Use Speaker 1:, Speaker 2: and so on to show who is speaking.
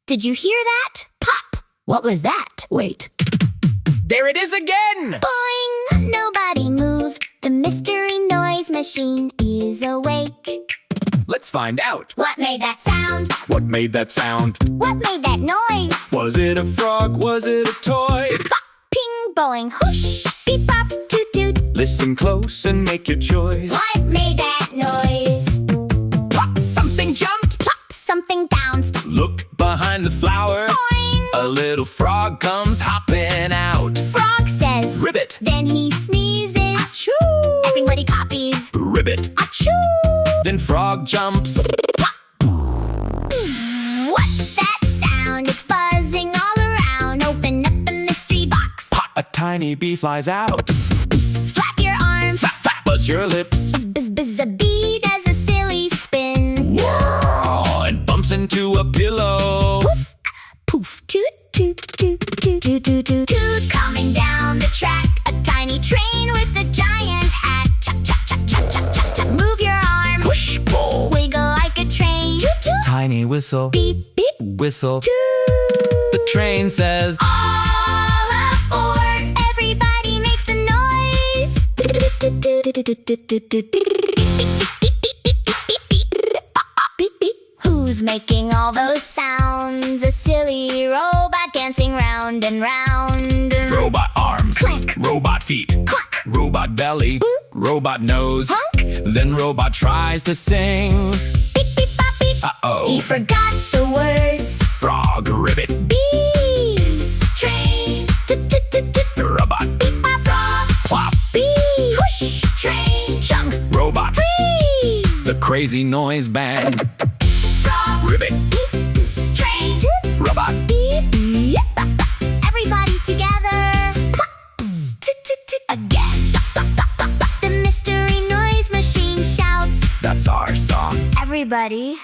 Speaker 1: Did you hear that? Pop! What was that? Wait.
Speaker 2: There it is again!
Speaker 1: Boing! Nobody move. The mystery noise machine is awake.
Speaker 2: Let's find out.
Speaker 1: What made that sound?
Speaker 2: What made that sound?
Speaker 1: What made that noise?
Speaker 2: Was it a frog? Was it a toy?
Speaker 1: Pop! Ping! Boing! Whoosh! Beep! Pop! Toot! Toot!
Speaker 2: Listen close and make your choice.
Speaker 1: What made that noise?
Speaker 2: Pop! Something jumped!
Speaker 1: Pop! Something bounced.
Speaker 2: Look behind the flower.
Speaker 1: Boing!
Speaker 2: A little frog comes hopping out.
Speaker 1: Frog says
Speaker 2: Ribbit!
Speaker 1: Then he sneezes.
Speaker 2: Achoo!
Speaker 1: Everybody copies.
Speaker 2: Ribbit!
Speaker 1: Achoo!
Speaker 2: Then frog jumps.
Speaker 1: What's that sound? It's buzzing all around. Open up the mystery box.
Speaker 2: Pop! A tiny bee flies out.
Speaker 1: Flap your arms.
Speaker 2: Flap, flap, buzz your lips.
Speaker 1: Buzz, buzz, buzz. A bee does a silly spin.
Speaker 2: Whirl! And bumps into a pillow.
Speaker 1: Poof! Poof! Toot! Toot! Toot! Toot! Toot! Toot! Toot! Toot! Coming down the track. A tiny train with a giant hat. Cha cha cha cha cha cha cha. Move your arm.
Speaker 2: Push, pull.
Speaker 1: Wiggle like a train. Toot! Toot!
Speaker 2: Tiny whistle.
Speaker 1: Beep! Beep!
Speaker 2: Whistle.
Speaker 1: Toot!
Speaker 2: The train says,
Speaker 1: All aboard! Everybody makes the noise. Who's making all those sounds? A silly robot dancing round and round.
Speaker 2: robot arms.
Speaker 1: Clink.
Speaker 2: Robot feet.
Speaker 1: Cluck.
Speaker 2: Robot belly. Robot nose.
Speaker 1: Honk.
Speaker 2: Then robot tries to sing.
Speaker 1: Beep, beep, bop, beep. He
Speaker 2: Uh-oh.
Speaker 1: forgot the words.
Speaker 2: Frog, ribbit,
Speaker 1: Bees. Train.
Speaker 2: robot,
Speaker 1: Beep, bop, frog.
Speaker 2: plop,
Speaker 1: Bee. Whoosh. Train. Chunk.
Speaker 2: robot,
Speaker 1: Freeze.
Speaker 2: the crazy noise band.
Speaker 1: Frog.
Speaker 2: Ribbit,
Speaker 1: Beep. Train.
Speaker 2: robot,
Speaker 1: Beep. Yep. Everybody together. Pop. Toot, toot, toot. Again. The mystery noise machine shouts.
Speaker 2: that's our song.
Speaker 1: Everybody.